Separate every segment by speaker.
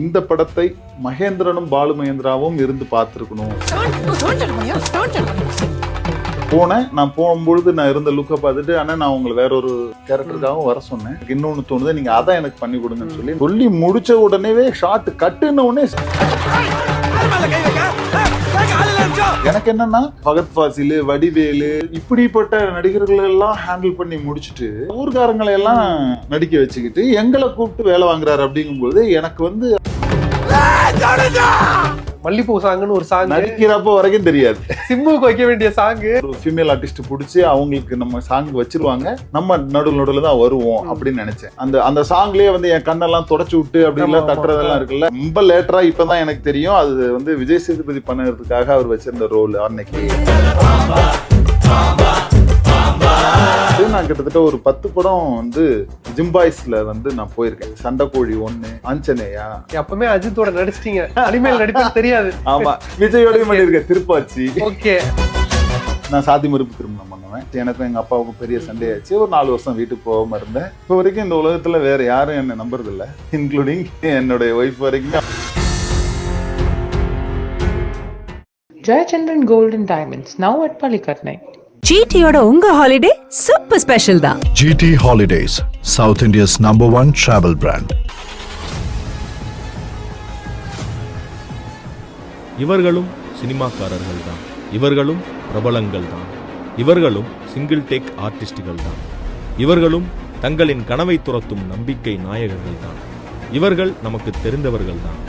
Speaker 1: இந்த படத்தை மகேந்திரனும் பாலு மகேந்திராவும் இருந்து பார்த்துருக்கணும். போனேன், நான் போகும்பொழுது நான் இருந்த லுக்கை பார்த்துட்டு, ஆனால் நான் உங்களை வேற ஒரு கேரக்டருக்காகவும் வர சொன்னேன், இன்னொன்று தோணுது, நீங்க அதான் எனக்கு பண்ணி கொடுங்கன்னு சொல்லி முடிச்ச உடனேவே ஷார்ட் கட்டுன உடனே எனக்கு என்னன்னா பகத் ஃபாசில், வடிவேலு இப்படிப்பட்ட நடிகர்கள் எல்லாம் ஹேண்டில் பண்ணி முடிச்சுட்டு ஊர்காரங்களை எல்லாம் நடிக்க வச்சுக்கிட்டு எங்களை கூப்பிட்டு வேலை வாங்குறாரு அப்படிங்கும்போது எனக்கு வந்து
Speaker 2: மல்லிப்பூ சாங்குன்னு ஒரு சாங்
Speaker 1: நடிக்கிறப்போ வரைக்கும் தெரியாது.
Speaker 2: சிம்புக்கு வைக்க வேண்டிய சாங்கு
Speaker 1: ஒரு ஃபீமேல் ஆர்டிஸ்ட் பிடிச்சி அவங்களுக்கு நம்ம சாங் வச்சிருவாங்க, நம்ம நடுவில் தான் வருவோம் அப்படின்னு நினைச்சேன். அந்த சாங்லயே வந்து என் கண்ணெல்லாம் தொடச்சு விட்டு அப்படி எல்லாம் தட்டுறதெல்லாம் இருக்குல்ல, ரொம்ப லேட்டரா இப்பதான் எனக்கு தெரியும் அது வந்து விஜய் சேதுபதி பண்ணுறதுக்காக அவர் வச்சிருந்த ரோல். அன்னைக்கு நான் கிட்டத்தட்ட ஒரு 10 படம் வந்து ஜிம்பாய்ஸ்ல வந்து நான் போயிருக்கேன். சண்டைக்கோழி 1, ஆஞ்சநேயா.
Speaker 2: அப்பவுமே அஜித்தோட நடிச்சிட்டீங்க, அனிமேல் நடிப்பேன்னு தெரியாது.
Speaker 1: ஆமா, விஜயோடய பண்ணிருக்கேன், திருப்பாச்சி.
Speaker 2: ஓகே.
Speaker 1: நான் சாதி மறுப்பு திருமணம் பண்ணுவேன். எனக்கும் எங்க அப்பாவுக்கும் பெரிய சண்டையாச்சு. ஒரு 4 வருஷம் வீட்டுக்கு போகாம இருந்தேன். இப்போ வரைக்கும் இந்த உலகத்துல வேற யாரும் என்ன நம்புறது இல்லை, இன்க்ளூடிங் என்னுடைய ஒய்ஃப் வரைக்கும்.
Speaker 3: Jayachandran Gold and Diamonds, now at Palikatnai.
Speaker 4: GTயோட உங்க ஹாலிடே சூப்பர் ஸ்பெஷல் தான்.
Speaker 5: GT Holidays, South India's #1 travel brand.
Speaker 6: இவர்களும் சினிமாக்காரர்கள் தான், இவர்களும் பிரபலங்கள் தான், இவர்களும் சிங்கிள் டேக் ஆர்டிஸ்டுகள் தான், இவர்களும் தங்களின் கனவை துரத்தும் நம்பிக்கை நாயகர்கள் தான், இவர்கள் நமக்கு தெரிந்தவர்கள் தான்.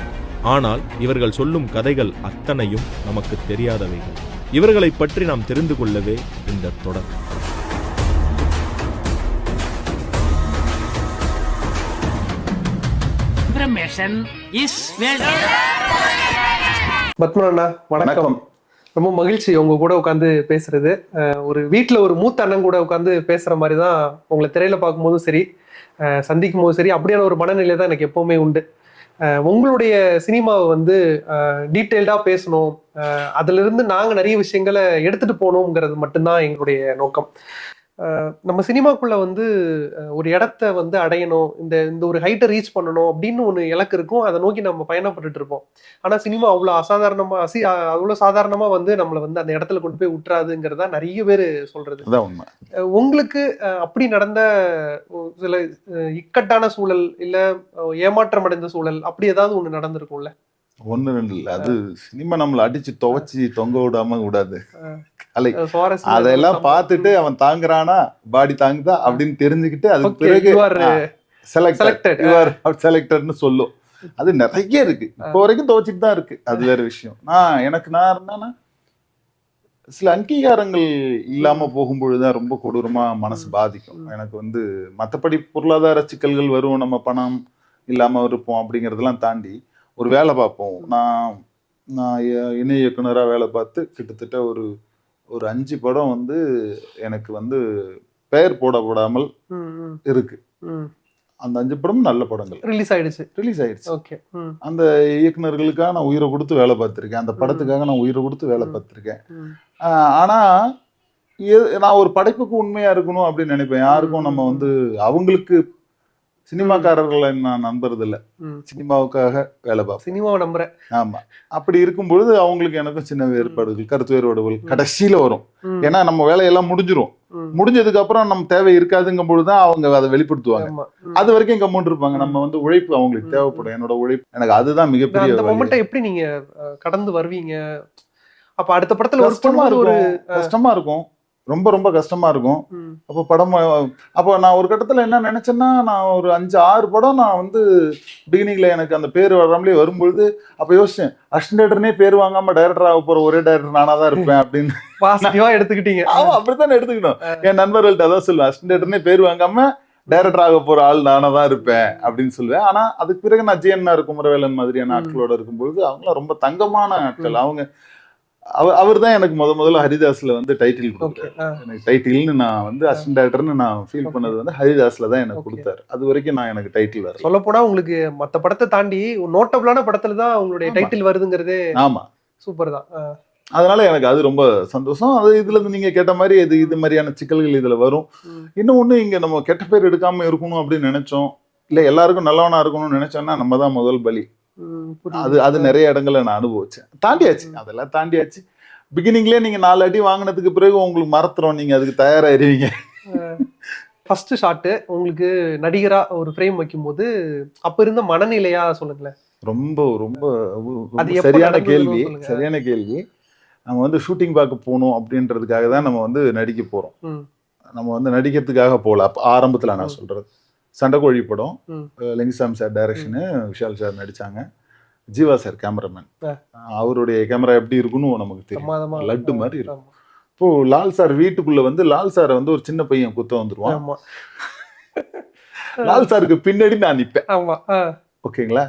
Speaker 6: ஆனால் இவர்கள் சொல்லும் கதைகள் அத்தனையும் நமக்கு தெரியாதவைகள். இவர்களை பற்றி நாம் தெரிந்து கொள்ளவே இந்த தொடர்.
Speaker 2: பத்மநாதா வணக்கம். ரொம்ப மகிழ்ச்சி உங்க கூட உட்காந்து பேசுறது. ஒரு வீட்டுல ஒரு மூத்த அண்ணன் கூட உட்காந்து பேசுற மாதிரி தான் உங்களை திரையில பார்க்கும்போதும் சரி, சந்திக்கும் போதும் சரி, அப்படியான ஒரு மனநிலை தான் எனக்கு எப்பவுமே உண்டு. உங்களுடைய சினிமாவை வந்து டீட்டெயில்டா பேசணும், அதுல இருந்து நாங்க நிறைய விஷயங்களை எடுத்துட்டு போகணுங்கிறது மட்டும்தான் எங்களுடைய நோக்கம். நம்ம சினிமாக்குள்ள வந்து ஒரு இடத்த வந்து அடையணும், இந்த ஒரு ஹைட்டை ரீச் பண்ணணும் அப்படின்னு ஒன்று இலக்கு இருக்கும், அதை நோக்கி நம்ம பயணப்பட்டுட்டு இருப்போம். ஆனா சினிமா அவ்வளோ சாதாரணமா வந்து நம்மளை வந்து அந்த இடத்துல கொண்டு போய் விட்டுறாதுங்கிறதா நிறைய பேர் சொல்றது. உங்களுக்கு அப்படி நடந்த சில இக்கட்டான சூழல் இல்ல ஏமாற்றம் அடைந்த சூழல் அப்படி ஏதாவது ஒண்ணு நடந்திருக்கும்ல?
Speaker 1: 1, 2 இல்ல, அது சினிமா நம்மளை அடிச்சு துவச்சி தொங்க விடாம விடாது. அதெல்லாம் பார்த்துட்டு அவன் தாங்குறானா, பாடி தாங்குதா அப்படின்னு தெரிஞ்சுக்கிட்டு அதுக்கு பிறகு செலக்டட்னு சொல்லும். அது நிறைய இருக்கு, இப்போ வரைக்கும் துவச்சிட்டு தான் இருக்கு, அது வேற விஷயம். நான் இருந்தானா சில அங்கீகாரங்கள் இல்லாம போகும்பொழுதுதான் ரொம்ப கொடூரமா மனசு பாதிக்கும். எனக்கு வந்து மற்றபடி பொருளாதார சிக்கல்கள் வரும், நம்ம பணம் இல்லாம இருப்போம், அப்படிங்கறதெல்லாம் தாண்டி ஒரு வேலை பார்ப்போம். நான் இணை இயக்குனராக வேலை பார்த்து கிட்டத்தட்ட ஒரு 5 படம் வந்து எனக்கு வந்து பெயர் போடாமல் இருக்கு. அந்த 5 படமும் நல்ல படங்கள் ரிலீஸ் ஆயிடுச்சு.
Speaker 2: ஓகே.
Speaker 1: அந்த இயக்குனர்களுக்காக நான் உயிரை கொடுத்து வேலை பார்த்திருக்கேன், அந்த படத்துக்காக நான் உயிரை கொடுத்து வேலை பார்த்திருக்கேன். ஆனா நான் ஒரு படைப்புக்கு உண்மையா இருக்கணும் அப்படின்னு நினைப்பேன். யாருக்கும் நம்ம வந்து அவங்களுக்கு சினிமாக்காரர்களை நான் நம்புறது இல்லை, சினிமாவுக்காக வேலை பார்ப்பேன், சினிமாவை நம்புறேன். ஆமா, அப்படி இருக்கும் பொழுது அவங்களுக்கு எனக்கும் சின்ன வேறுபாடுகள், கருத்து வேறுபாடுகள் கடைசியில வரும். ஏன்னா நம்ம வேலையெல்லாம் முடிஞ்சதுக்கு அப்புறம் நம்ம தேவை இருக்காதுங்கும் பொழுதுதான் அவங்க அதை வெளிப்படுத்துவாங்க. அது வரைக்கும் கம்முன்னு இருப்பாங்க. நம்ம வந்து உழைப்பு அவங்களுக்கு தேவைப்படும், என்னோட உழைப்பு எனக்கு அதுதான் மிகப்பெரிய.
Speaker 2: அந்த மொமெண்ட்டை எப்படி நீங்க கடந்து வருவீங்க? அப்ப அடுத்த படத்துல
Speaker 1: கஷ்டமா இருக்கும், ரொம்ப ரொம்ப கஷ்டமா இருக்கும். அப்போ நான் ஒரு கட்டத்துல என்ன நினைச்சேன்னா, நான் ஒரு 5-6 படம் நான் வந்து பிகினிங்ல எனக்கு அந்த பேர் வராமலே வரும்பொழுது அப்ப யோசிச்சேன், அசிஸ்டன்டே பேர் வாங்காம டைரக்டர் ஆக போற ஒரே டைரக்டர் நானா தான் இருப்பேன் அப்படின்னு
Speaker 2: எடுத்துக்கிட்டீங்க.
Speaker 1: ஆமா, அப்படித்தான் எடுத்துக்கணும். என் நண்பர்கள்ட்ட அதான் சொல்லுவேன், அசிஸ்டன்டே பேர் வாங்காம டைரக்டர் ஆக போற ஆள் நானா தான் இருப்பேன் அப்படின்னு சொல்லுவேன். ஆனா அதுக்கு பிறகு நான் ஜிஎன்ஆர் குமரவேலன் மாதிரியான ஆட்களோட இருக்கும்பொழுது அவங்களாம் ரொம்ப தங்கமான ஆட்கள். அவங்க அவர் தான் எனக்கு முதல்ல ஹரிதாஸ்ல வந்து டைட்டில் கொடுத்தாரு. எனக்கு டைட்டில்னு நான் வந்து அசிஸ்டன்ட் டைரக்டர்னு நான் ஃபீல் பண்ணது வந்து ஹரிதாஸ்ல தான் எனக்கு கொடுத்தாரு. அது வரைக்கும் நான் எனக்கு டைட்டில் வர
Speaker 2: சொல்ல போனா உங்களுக்கு மத்த படத்தை தாண்டி நோட்டபிளான படத்துல தான் உங்களுடைய டைட்டில் வருதுங்கிறதே.
Speaker 1: ஆமா,
Speaker 2: சூப்பர் தான்.
Speaker 1: அதனால எனக்கு அது ரொம்ப சந்தோஷம். அது இதுல இருந்து நீங்க கேட்ட மாதிரி இது மாதிரியான சிக்கல்கள் இதுல வரும். இன்னும் ஒண்ணு, இங்க நம்ம கெட்ட பேர் எடுக்காம இருக்கணும் அப்படின்னு நினைச்சோம், இல்ல எல்லாருக்கும் நல்லவனா இருக்கணும்னு நினைச்சோம்னா நம்ம தான் முதல் பலி. அது நிறைய இடங்கள்ல நான் அனுபவிச்சேன். தாண்டியாச்சு, அதெல்லாம் தாண்டியாச்சு. பிகினிங்லயே நீங்க 4 அடி வாங்கினதுக்கு பிறகு உங்களுக்கு மறத்துறோம், நீங்க அதுக்கு தயாராயிருவீங்க.
Speaker 2: ஃபர்ஸ்ட் ஷாட் உங்களுக்கு நடிகரா ஒரு ஃப்ரேம் வைக்கும்போது அப்ப இருந்த மனநிலையா சொல்லுங்களேன்.
Speaker 1: ரொம்ப ரொம்ப
Speaker 2: அது எப்ப
Speaker 1: சரியான
Speaker 2: நடந்ததுன்னு
Speaker 1: கேள்வி,
Speaker 2: சொல்லுங்க.
Speaker 1: சரியான கேள்வி. நம்ம வந்து ஷூட்டிங் பார்க்க போகணும் அப்படின்றதுக்காக தான் நம்ம வந்து நடிக்க போறோம். நம்ம வந்து நடிக்கிறதுக்காக போகல. அப்ப ஆரம்பத்துல நான் சொல்றது சண்டைக்கோழி படம், Lingusamy sir direction, Vishal sir நடிச்சாங்க, ஜீவா சார் கேமராமேன். அவருடைய கேமரா எப்படி இருக்குன்னு நமக்கு தெரியும், லட்டு மாதிரி இருக்கும். இப்போ லால் சார் வீட்டுக்குள்ள வந்து லால் சாரை வந்து ஒரு சின்ன பையன் குத்த வந்துருவான். லால் சாருக்கு பின்னாடி நான் நிப்பேன். ஓகேங்களா?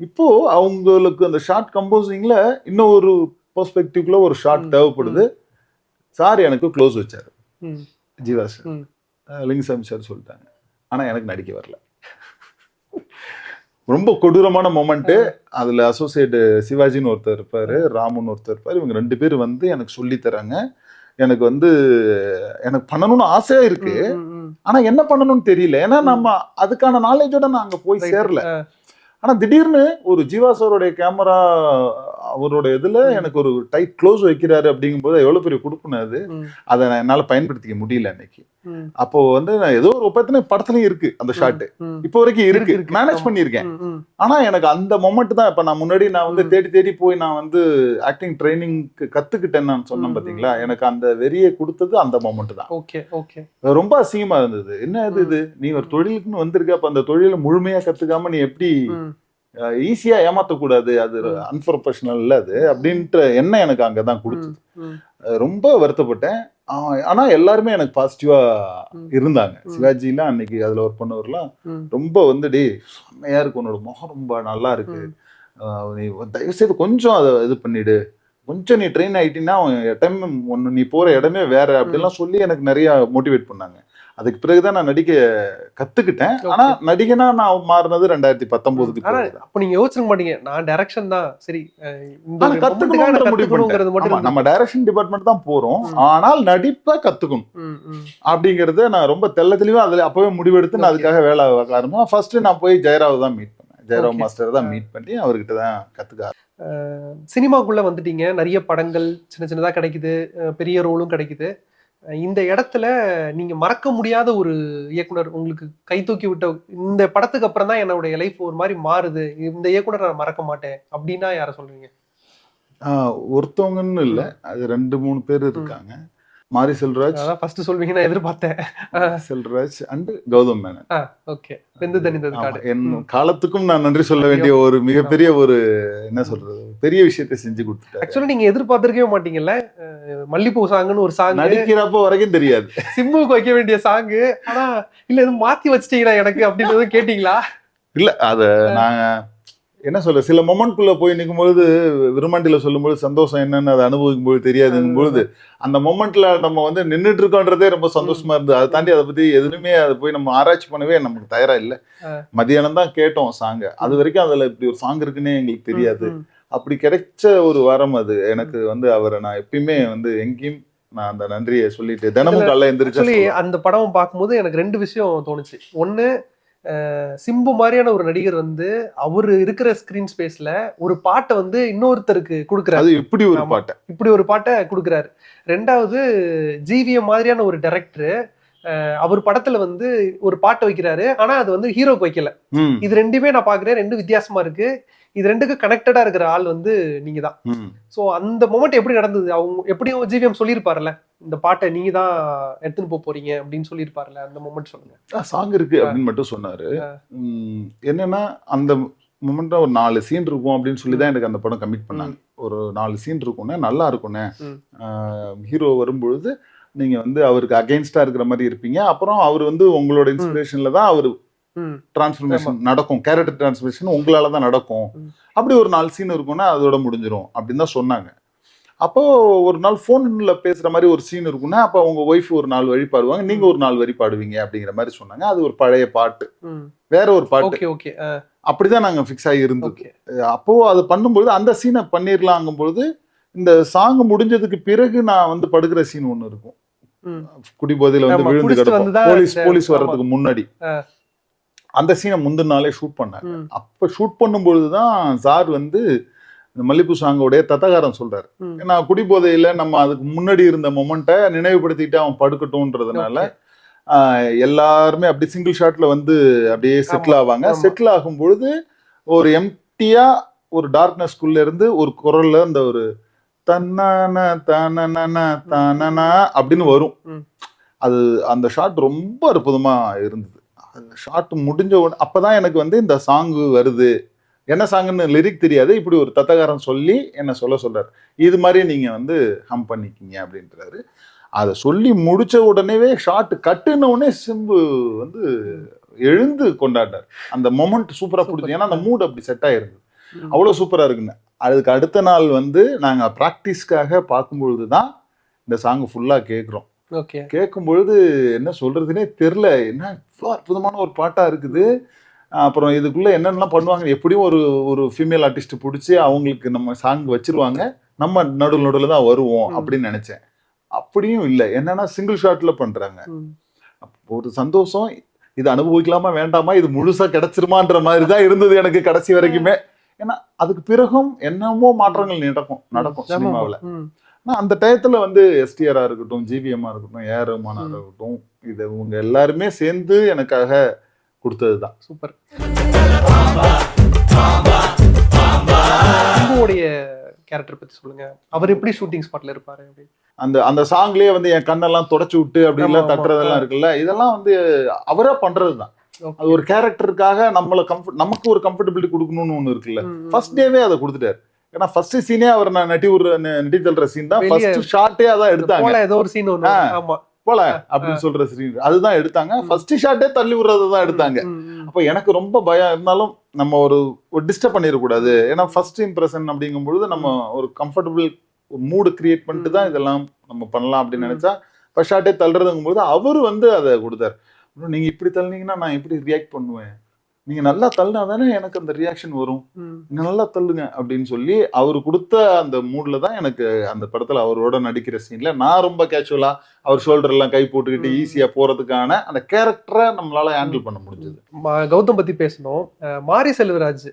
Speaker 1: இப்போ அவங்களுக்கு அந்த ஷார்ட் கம்போசிங்ல இன்னும் ஒரு பெர்ஸ்பெக்டிவ்ல ஒரு ஷார்ட் தேவைப்படுது. சார் எனக்கு க்ளோஸ் வச்சாரு, ஜீவா சார், லிங்குசாமி சார் சொல்லிட்டாங்க. ஆனா எனக்கு நடிக்க வரல. ரொம்ப கொடூரமான மொமெண்ட். அதுல அசோசியேட் சிவாஜின்னு ஒருத்தர் இருப்பாரு, ராமுன்னு ஒருத்தர் இருப்பாரு. இவங்க 2 பேர் வந்து எனக்கு சொல்லி தராங்க. எனக்கு வந்து எனக்கு பண்ணணும்னு ஆசையா இருக்கு, ஆனா என்ன பண்ணணும்னு தெரியல. ஏன்னா நம்ம அதுக்கான நாலேஜோட நான் அங்க போய் சேரல. ஆனா திடீர்னு ஒரு ஜீவா சாரோடைய கேமரா அவரோட இதுல எனக்கு ஒரு டைட் க்ளோஸ் வைக்கிறாரு அப்படிங்கும்போது எவ்வளவு பெரிய கொடுப்புன்னு அது. அதை என்னால பயன்படுத்திக்க முடியல அன்னைக்கு. அப்போ வந்து நான் ஏதோ ஒரு ஒப்பத்தின படத்துலயும் இருக்கு அந்த ஷாட், இப்போ வரைக்கும் இருக்கு, மேனேஜ் பண்ணியிருக்கேன். ஆனா எனக்கு அந்த மொமெண்ட் தான் இப்ப நான் முன்னாடி நான் வந்து தேடி தேடி போய் நான் வந்து ஆக்டிங் ட்ரைனிங் கத்துக்கிட்டேன்னு நான் சொன்னேன் பாத்தீங்களா. எனக்கு அந்த வெறியை கொடுத்தது அந்த மொமெண்ட் தான். ரொம்ப அசிங்கமா இருந்தது. என்ன இது நீ ஒரு தொழிலுக்குன்னு வந்திருக்க, அப்ப அந்த தொழிலை முழுமையா கத்துக்காம நீ எப்படி ஈஸியா ஏமாத்தக்கூடாது, அது அன்ப்ரொஃபஷனல் இல்ல அது அப்படின்ற எண்ணம் எனக்கு அங்கதான் கொடுத்தது. ரொம்ப வருத்தப்பட்டேன். ஆனா எல்லாருமே எனக்கு பாசிட்டிவா இருந்தாங்க. சிவாஜிலாம் அன்னைக்கு அதுல ஒர்க் பண்ணவர்லாம் ரொம்ப வந்து டே செம்மையா இருக்கு, உன்னோட முகம் ரொம்ப நல்லா இருக்கு, நீ தயவு செய்து கொஞ்சம் அதை இது பண்ணிடு, கொஞ்சம் நீ ட்ரெயின் ஆயிட்டீங்கன்னா டைம் ஒன்னு நீ போற இடமே வேற அப்படிலாம் சொல்லி எனக்கு நிறைய மோட்டிவேட் பண்ணாங்க. அதுக்கு பிறகுதான் நான் நடிக்க கத்துக்கிட்டேன். ஆனா நடிகனா நான் மாறினது 2019.
Speaker 2: அப்ப நீங்க யோசிக்க மாட்டீங்க நான் டைரக்ஷன் தான் சரி
Speaker 1: நம்ம டைரக்ஷன் டிபார்ட்மெண்ட் தான் போறோம், ஆனால் நடிப்பை கத்துக்கணும் அப்படிங்கறத நான் ரொம்ப தெளிவா அதுல அப்பவே முடிவெடுத்து நான் அதுக்காக வேலை ஆரம்பிச்சேன். ஃபர்ஸ்ட் நான் போய் ஜெயராவ் தான் மீட் பண்ணேன். ஜெயராவ் மாஸ்டர் தான் மீட் பண்ணி அவர்கிட்ட தான் கத்துக்க.
Speaker 2: சினிமாக்குள்ள வந்துட்டீங்க, நிறைய படங்கள் சின்ன சின்னதா கிடைக்குது, பெரிய ரோலும் கிடைக்குது. இந்த இடத்துல நீங்க மறக்க முடியாத ஒரு இயக்குனர் உங்களுக்கு கை தூக்கி விட்ட, இந்த படத்துக்கு அப்புறம் தான் என்னோட லைஃப் ஒரு மாதிரி மாறுது, இந்த இயக்குனர் நான் மறக்க மாட்டேன் அப்படின்னா யார சொல்றீங்க?
Speaker 1: ஒருத்தவங்கன்னு இல்ல, அது 2-3 பேர் இருக்காங்க. மாரி செல்வராஜ்
Speaker 2: ஃபர்ஸ்ட் சொல்வீங்க நான் எதிர்பார்த்தேன்.
Speaker 1: செல்வராஜ் அண்ட் கௌதம் மேனன்.
Speaker 2: ஓகே, வெந்து தணிந்தது காடு.
Speaker 1: என் காலத்துக்கும் நான் நன்றி சொல்ல வேண்டிய ஒரு மிகப்பெரிய ஒரு என்ன சொல்றது பெரிய விஷயத்தை செஞ்சு கொடுத்துட்டாரு.
Speaker 2: ஆக்சுவலா நீங்க எதிர்பார்த்திருக்கவே மாட்டீங்கல்ல, மல்லிப்பூ சாங்னு ஒரு சாங்
Speaker 1: நடிக்கிறப்போ வரைக்கும் தெரியாது,
Speaker 2: சிம்புக்கு வைக்க வேண்டிய சாங், ஆனா இல்ல எதுவும் மாத்தி வச்சிட்டீங்களா எனக்கு அப்படின்னு கேட்டீங்களா?
Speaker 1: இல்ல அத நாங்க என்ன சொல்ல, சில மொமெண்ட்குள்ள போய் நிற்கும் பொழுது விரும்மாண்டியில சொல்லும்போது சந்தோஷம் என்னன்னு அதை அனுபவிக்கும் போது தெரியாதுங்கும் பொழுது அந்த மொமெண்ட்ல நம்ம வந்து நின்றுட்டு இருக்கோன்றதே ரொம்ப சந்தோஷமா இருந்தது. அதை தாண்டி அதை பத்தி எதுவுமே அதை போய் நம்ம ஆராய்ச்சி பண்ணவே நமக்கு தயாரா இல்லை. மதியானம் தான் கேட்டோம் சாங்க, அது வரைக்கும் அதுல இப்படி ஒரு சாங் இருக்குன்னே எங்களுக்கு தெரியாது. அப்படி கிடைச்ச ஒரு வாரம் அது எனக்கு வந்து அவரை நான் எப்பயுமே வந்து எங்கேயும் நான் அந்த நன்றியை சொல்லிட்டு தினமும் காலைல எந்திரிச்சு
Speaker 2: அந்த படம் பார்க்கும்போது எனக்கு 2 விஷயம் தோணுச்சு. ஒண்ணு, சிம்பு மாதிரியான ஒரு நடிகர் வந்து அவரு இருக்கிற ஸ்கிரீன் ஸ்பேஸ்ல ஒரு பாட்டை வந்து இன்னொருத்தருக்கு கொடுக்குறாரு, இப்படி ஒரு பாட்டை கொடுக்குறாரு. 2வது, ஜிவிஎம் மாதிரியான ஒரு டைரக்டர் அவர் படத்துல வந்து ஒரு பாட்டை வைக்கிறாரு, ஆனா அது வந்து ஹீரோக்கு வைக்கல. இது 2மே நான் பாக்குறேன், 2 வித்தியாசமா இருக்கு. இது 2க்கு கனெக்டடா இருக்கிற ஆள் வந்து நீங்க தான். சோ அந்த மொமெண்ட் எப்படி நடந்தது? அவங்க எப்படியும் ஜிவிஎம் சொல்லியிருப்பாருல்ல, இந்த பாட்டை நீங்க தான் எடுத்துன்னு போறீங்க அப்படின்னு சொல்லியிருப்பாருல்ல, அந்த மொமெண்ட் சொல்லுங்க.
Speaker 1: சாங் இருக்கு அப்படின்னு மட்டும் சொன்னாரு. என்னன்னா அந்த மொமெண்ட்ல ஒரு 4 சீன் இருக்கும் அப்படின்னு சொல்லிதான் எனக்கு அந்த படம் கமிட் பண்ணாங்க. ஒரு 4 சீன் இருக்கும்னே, நல்லா இருக்கும்னே, ஹீரோ வரும்பொழுது நீங்க வந்து அவருக்கு அகைன்ஸ்டா இருக்கிற மாதிரி இருப்பீங்க, அப்புறம் அவர் வந்து உங்களோட இன்ஸ்பிரேஷன்ல தான் அவரு டிரான்ஸ்ஃபர்மேஷன் நடக்கும், கேரக்டர் டிரான்ஸ்ஃபர்மேஷன் உங்களால தான் நடக்கும், அப்படி ஒரு 4 சீன் இருக்கும்னா அதோட முடிஞ்சிடும் அப்படின்னு தான் சொன்னாங்க. அப்போ ஒரு நாள் போன்ல பேசுற மாதிரி ஒரு சீன் இருக்குன்னா அப்ப உங்க ஒய்ஃப் ஒரு 4 வரி பாடுவாங்க, நீங்க ஒரு 4 வரி பாடுவீங்க அப்படிங்கிற மாதிரி சொன்னாங்க. அது ஒரு பழைய பாட்டு, வேற ஒரு பாட்டு, அப்படிதான் நாங்க ஃபிக்ஸ் ஆகி இருந்தோம். அப்போ அது பண்ணும்போது அந்த சீனை பண்ணிடலாங்கும்போது இந்த சாங் முடிஞ்சதுக்கு பிறகு நான் வந்து படுக்கிற சீன் ஒண்ணு இருக்கும், குடிபோதையில வந்து விழுந்து கிடப்போம் போலீஸ் வர்றதுக்கு முன்னாடி. அந்த சீனை முந்தின நாளே ஷூட் பண்ணாங்க.
Speaker 2: ம்.
Speaker 1: அப்ப ஷூட் பண்ணும்பொழுதுதான் சார் வந்து இந்த மல்லிப்பூ சாங்கோடைய தத்தகாரம் சொல்றாரு.
Speaker 2: ம்.
Speaker 1: ஏன்னா குடிபோதையில நம்ம அதுக்கு முன்னாடி இருந்த மொமெண்ட்டை நினைவுபடுத்திட்டு அவன் படுக்கட்டும்ன்றதுனால எல்லாருமே அப்படி சிங்கிள் ஷாட்ல வந்து அப்படியே செட்டில் ஆவாங்க.
Speaker 2: ஆமா.
Speaker 1: செட்டில் ஆகும் பொழுது ஒரு எம்டியா ஒரு டார்க்னஸ்குள்ள இருந்து ஒரு குரல்ல அந்த ஒரு தன்னான தானன தானனா அப்படின்னு வரும்.
Speaker 2: ம்.
Speaker 1: அது அந்த ஷாட் ரொம்ப அற்புதமா இருந்தது. அந்த ஷாட் முடிஞ்ச உடனே அப்பதான் எனக்கு வந்து இந்த சாங்கு வருது. என்ன சாங்குன்னு லிரிக் தெரியாது. இப்படி ஒரு தத்தகாரம் சொல்லி என்ன சொல்றாரு. இது மாதிரி நீங்க வந்து ஹம் பண்ணிக்கிங்க அப்படின்றாரு. அதை சொல்லி முடிச்ச உடனேவே ஷாட் கட்டுன உடனே சிம்பு வந்து எழுந்து கொண்டாடினார். அந்த மொமெண்ட் சூப்பரா பிடிச்சி. ஏன்னா அந்த மூட் அப்படி செட் ஆயிருந்தது. அவ்வளவு சூப்பரா இருக்குங்க. அதுக்கு அடுத்த நாள் வந்து நாங்க ப்ராக்டிஸ்க்காக பார்க்கும்பொழுதுதான் இந்த சாங் ஃபுல்லா கேட்குறோம்.
Speaker 2: ஓகே.
Speaker 1: கேட்கும் பொழுது என்ன சொல்றதுன்னே தெரியல. என்ன இவ்வளோ அற்புதமான ஒரு பாட்டா இருக்குது. அப்புறம் இதுக்குள்ள என்னென்னலாம் பண்ணுவாங்க. எப்படியும் ஒரு ஃபீமேல் ஆர்டிஸ்ட் பிடிச்சி அவங்களுக்கு நம்ம சாங் வச்சிருவாங்க. நம்ம நடுவில் தான் வருவோம் அப்படின்னு நினைச்சேன். அப்படியும் இல்லை. என்னன்னா சிங்கிள் ஷாட்ல பண்றாங்க. ஒரு சந்தோஷம். இது அனுபவிக்கலாமா வேண்டாமா, இது முழுசா கிடைச்சிருமான்ற மாதிரி தான் இருந்தது எனக்கு கடைசி வரைக்குமே. ஏன்னா அதுக்கு பிறகும் என்னமோ மாற்றங்கள் நடக்கும் சினிமாவில். அந்த டயத்துல வந்து எஸ்டிஆரா இருக்கட்டும், ஜிவிஎம்மா இருக்கட்டும், ஏஆர் ரஹ்மானா இருக்கட்டும், இது இவங்க எல்லாருமே சேர்ந்து எனக்காக கொடுத்ததுதான்.
Speaker 2: சூப்பர். சிம்புவோடைய கேரக்டர் பத்தி சொல்லுங்க. அவர் எப்படி ஷூட்டிங் ஸ்பாட்ல இருப்பாரு?
Speaker 1: அந்த சாங்லயே வந்து என் கண்ணெல்லாம் தொடச்சு விட்டு அப்படி எல்லாம் தட்டுறதெல்லாம் இருக்குல்ல, இதெல்லாம் வந்து அவரா பண்றதுதான். அது ஒரு கேரக்டருக்காக நமக்கு ஒரு கம்ஃபர்டபிலிட்டி கொடுக்கணும்னு ஒண்ணு இருக்குல்ல. ஃபர்ஸ்ட் டேவே அதை கொடுத்துட்டாரு. ஏன்னா ஃபர்ஸ்ட் சீனே அவர் நட்டி தள்ளுற சீன் தான். ஃபர்ஸ்ட் ஷாட்டே அதான் எடுத்தாங்க.
Speaker 2: ஏதோ ஒரு சீன்
Speaker 1: போல அப்படின்னு சொல்ற சீன் அதுதான் எடுத்தாங்க. ஃபர்ஸ்ட் ஷாட்டே தள்ளி விடுறதுதான் எடுத்தாங்க. அப்ப எனக்கு ரொம்ப பயம் இருந்தாலும் நம்ம ஒரு டிஸ்டர்ப் பண்ணிடக்கூடாது. ஏன்னா ஃபர்ஸ்ட் இம்ப்ரெஷன் அப்படிங்கும்பொழுது நம்ம ஒரு கம்ஃபர்டபுள் மூடு கிரியேட் பண்ணிட்டு தான் இதெல்லாம் நம்ம பண்ணலாம் அப்படின்னு நினைச்சா ஃபர்ஸ்ட் ஷாட்டே தள்ளுறதுங்கும் போது அவரு வந்து அதை கொடுத்தாரு. நீங்க இப்படி தள்ளினீங்கன்னா நான் எப்படி ரியாக்ட் பண்ணுவேன், நீங்க நல்லா தள்ளினா தானே எனக்கு அந்த ரியாக்ஷன் வரும், நீங்க நல்லா தள்ளுங்க அப்படின்னு சொல்லி அவரு கொடுத்த அந்த மூட்ல தான் எனக்கு அந்த படத்துல அவரோட நடிக்கிற சீன்ல நான் ரொம்ப கேஷுவலா அவர் ஷோல்டர் எல்லாம் கை போட்டுக்கிட்டு ஈஸியா போறதுக்கான அந்த கேரக்டரை நம்மளால ஹேண்டில் பண்ண முடிஞ்சது.
Speaker 2: கௌதம் பத்தி பேசணும். மாரி செல்வராஜ்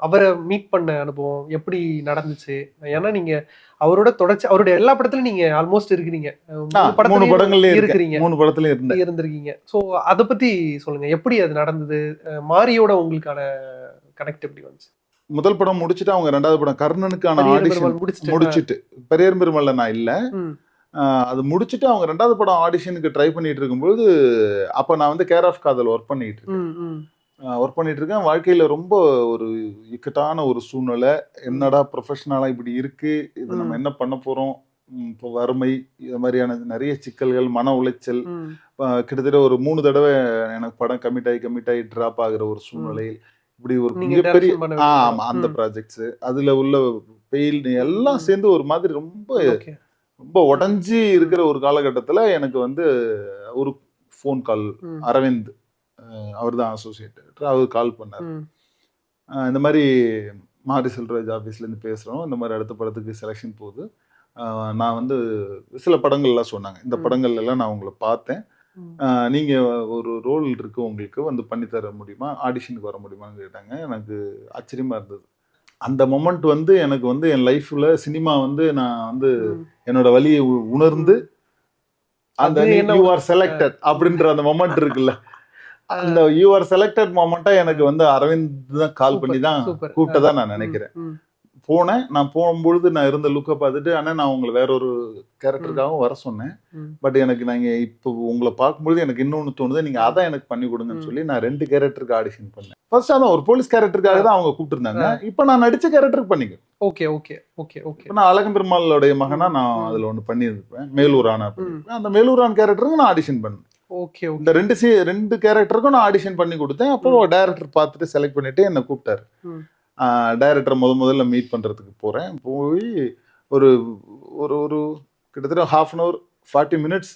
Speaker 2: அவரை மீட் பண்ண அனுபவம் எப்படி நடந்துச்சு? ஏன்னா நீங்க அவரோட தொடர்ச்சி அவருடைய எல்லா படத்துலயும் நீங்க ஆல்மோஸ்ட் இருக்கிறீங்க.
Speaker 1: 3 படங்கள்லயும் இருக்கிறீங்க. 3 படத்துலயும்
Speaker 2: இருந்திருக்கீங்க. சோ அத பத்தி சொல்லுங்க. எப்படி அது நடந்தது? மாரியோட உங்களுக்கான கனெக்ட் எப்படி வந்துச்சு?
Speaker 1: முதல் படம் முடிச்சுட்டு அவங்க 2வது படம் கர்ணனுக்கான ஆடிஷன் முடிச்சுட்டு, பெரியர் பெருமல்ல நான் இல்ல, அது முடிச்சுட்டு அவங்க 2வது படம் ஆடிஷனுக்கு ட்ரை பண்ணிட்டு இருக்கும்போது அப்ப நான் வந்து கேர் ஆஃப் காதல் ஒர்க் பண்ணிட்டு இருக்கேன். வாழ்க்கையில ரொம்ப ஒரு இக்கட்டான ஒரு சூழ்நிலை. என்னடா ப்ரொஃபஷனலா இப்படி இருக்கு, இது நம்ம என்ன பண்ண போறோம், இப்போ வறுமை, இது மாதிரியான நிறைய சிக்கல்கள், மன உளைச்சல். கிட்டத்தட்ட ஒரு 3 தடவை எனக்கு படம் கமிட் ஆகி டிராப் ஆகுற ஒரு சூழ்நிலை. இப்படி ஒரு மிகப்பெரிய அந்த ப்ராஜெக்ட்ஸ் அதுல உள்ள பெயில் எல்லாம் சேர்ந்து ஒரு மாதிரி ரொம்ப உடஞ்சி இருக்கிற ஒரு காலகட்டத்துல எனக்கு வந்து ஒரு ஃபோன் கால், அரவிந்த் அவர் தான் அசோசியேட், அவர் கால் பண்ணார். இந்த மாதிரி மாரி செல்வராஜ் ஆஃபீஸ்ல இருந்து பேசுறோம், இந்த மாதிரி அடுத்த படத்துக்கு செலெக்ஷன் போகுது, நான் வந்து சில படங்கள்லாம் சொன்னாங்க, இந்த படங்கள்ல எல்லாம் நான் உங்களை பார்த்தேன், நீங்க ஒரு ரோல் இருக்கு உங்களுக்கு, வந்து பண்ணி தர முடியுமா, ஆடிஷனுக்கு வர முடியுமான்னு கேட்டாங்க. எனக்கு ஆச்சரியமா இருந்தது. அந்த மொமெண்ட் வந்து எனக்கு வந்து என் லைஃப்ல சினிமா வந்து நான் வந்து என்னோட வலியை உணர்ந்து அந்த யூ ஆர் செலக்டட் அப்படின்ற அந்த மொமெண்ட் இருக்குல்ல, அந்த யூ ஆர் செலக்டட் மொமெண்டா எனக்கு வந்து அரவிந்த் தான் கால் பண்ணி தான் கூப்பிட்டதா நான் நினைக்கிறேன். போனேன். நான் போகும்பொழுது நான் இருந்த லுக்கை பார்த்துட்டு, ஆனா நான் உங்களை வேற ஒரு கேரக்டருக்காகவும் வர சொன்னேன், பட் எனக்கு நாங்க இப்போ உங்களை பார்க்கும்பொழுது எனக்கு இன்னொன்னு தோணுது, நீங்க அதான் எனக்கு பண்ணி கொடுங்கன்னு சொல்லி நான் 2 கேரக்டருக்கு ஆடிஷன் பண்ணேன். ஃபர்ஸ்ட் அதான் ஒரு போலீஸ் கேரக்டருக்காக தான் அவங்க கூப்பிட்டுருந்தாங்க. இப்போ நான் நடிச்ச கேரக்டருக்கு பண்ணிக்க. நான் அழகன் பெருமாளுடைய மகனா நான் அதுல ஒண்ணு பண்ணியிருப்பேன், மேலூரானா பண்ணிருப்பேன். அந்த மேலூரான் கேரக்டருக்கு நான் ஆடிஷன் பண்ணேன். இந்த 2 கேரக்டருக்கும் நான் ஆடிஷன் பண்ணி கொடுத்தேன். அப்போ டைரக்டர் பார்த்துட்டு செலக்ட் பண்ணிட்டு என்ன கூப்பிட்டாரு. டைரக்டரை முதல்ல மீட் பண்றதுக்கு போறேன். போய் ஒரு ஒரு கிட்டத்தட்ட 1/2 hour 40 minutes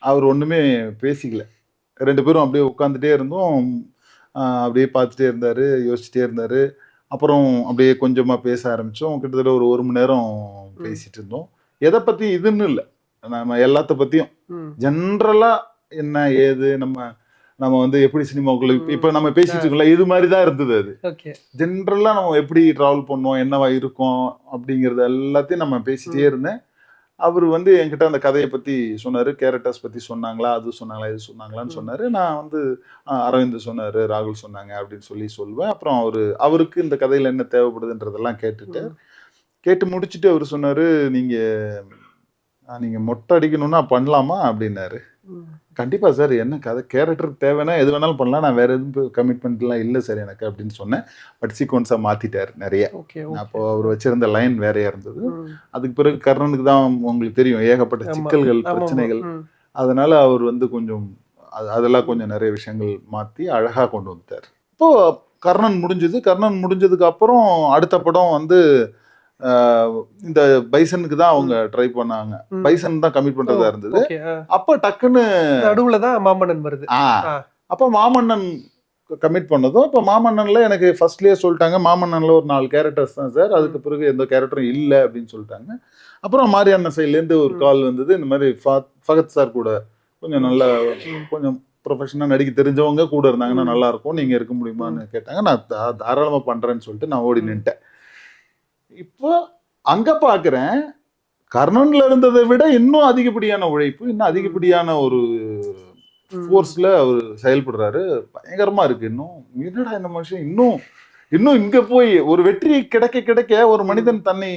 Speaker 1: அவர் ஒண்ணுமே பேசிக்கல. 2 பேரும் அப்படியே உட்காந்துட்டே இருந்தோம். அப்படியே பார்த்துட்டே இருந்தாரு, யோசிச்சுட்டே இருந்தாரு. அப்புறம் அப்படியே கொஞ்சமா பேச ஆரம்பிச்சோம். கிட்டத்தட்ட ஒரு 1 மணி நேரம் பேசிட்டு இருந்தோம். எதை பத்தி இதுன்னு இல்லை, நம்ம எல்லாத்த பத்தியும் ஜென்ரலா என்ன ஏது, நம்ம நம்ம வந்து எப்படி சினிமாக்குள்ள இப்ப நம்ம பேசிட்டு இருக்கோம்ல, இது மாதிரி தான் இருந்தது. அது
Speaker 2: ஓகே.
Speaker 1: ஜென்ரலா நம்ம எப்படி டிராவல் பண்ணுவோம், என்னவா இருக்கும் அப்படிங்கறது எல்லாத்தையும் நம்ம பேசிட்டே இருந்தேன். அவர் வந்து என்கிட்ட அந்த கதையை பத்தி சொன்னாரு, கேரக்டர்ஸ் பத்தி சொன்னாங்களா, அது சொன்னாங்களா, இது சொன்னாங்களான்னு சொன்னாரு. நான் வந்து அரவிந்த் சொன்னாரு, ராகுல் சொன்னாங்க அப்படின்னு சொல்லுவேன். அப்புறம் அவருக்கு இந்த கதையில என்ன தேவைப்படுதுன்றதெல்லாம் கேட்டு முடிச்சுட்டு அவர் சொன்னாரு, நீங்க மொட்டை அடிக்கணும்னா பண்ணலாமா அப்படின்னாரு. கண்டிப்பா சார், என்ன கதை கேரக்டர் தேவைன்னா எது வேணாலும் பண்ணலாம், நான் வேற எதுவும் கமிட்மெண்ட்லாம் இல்லை சார் எனக்கு அப்படின்னு சொன்னேன். பட் சீக்வன்ஸா மாத்திட்டாரு நிறைய. அப்போ அவர் வச்சிருந்த லைன் வேறையா இருந்தது. அதுக்கு பிறகு கர்ணனுக்கு தான் உங்களுக்கு தெரியும் ஏகப்பட்ட சிக்கல்கள், பிரச்சனைகள். அதனால அவர் வந்து கொஞ்சம் அதெல்லாம் கொஞ்சம் நிறைய விஷயங்கள் மாத்தி அழகா கொண்டு வந்துட்டார். இப்போ கர்ணன் முடிஞ்சதுக்கு அப்புறம் அடுத்த படம் வந்து இந்த பைசனுக்கு தான் அவங்க ட்ரை பண்ணாங்க. பைசன் தான் கமிட் பண்றதா இருந்தது. அப்ப டக்குன்னு
Speaker 2: நடுவுல தான் மாமன்னன் வருது.
Speaker 1: அப்ப மாமன்னன் கமிட் பண்ணதும், இப்ப மாமன்னன்ல எனக்கு ஃபர்ஸ்ட்லயே சொல்லிட்டாங்க, மாமன்னன்ல ஒரு 4 கேரக்டர்ஸ் தான் சார், அதுக்கு பிறகு எந்த கேரக்டரும் இல்லை அப்படின்னு சொல்லிட்டாங்க. அப்புறம் மாரியாண்ணா சைட்ல இருந்து ஒரு கால் வந்தது, இந்த மாதிரி ஃபகத் சார் கூட கொஞ்சம் நல்லா கொஞ்சம் ப்ரொஃபஷனலா நடிக்க தெரிஞ்சவங்க கூட இருந்தாங்கன்னா நல்லா இருக்கும், நீங்க இருக்க முடியுமான்னு கேட்டாங்க. நான் தாராளமா பண்றேன்னு சொல்லிட்டு நான் ஓடி நின்ட்டேன். இப்போ அங்க பாக்குறேன், கர்ணன்ல இருந்ததை விட இன்னும் அதிகப்படியான உழைப்பு, இன்னும் அதிகப்படியான ஒரு ஃபோர்ஸ்ல அவர் செயல்படுறாரு. பயங்கரமா இருக்கு. இன்னும் என்னடா இந்த மனுஷன் இன்னும் இங்க போய் ஒரு வெற்றி கிடைக்க ஒரு மனிதன் தன்னை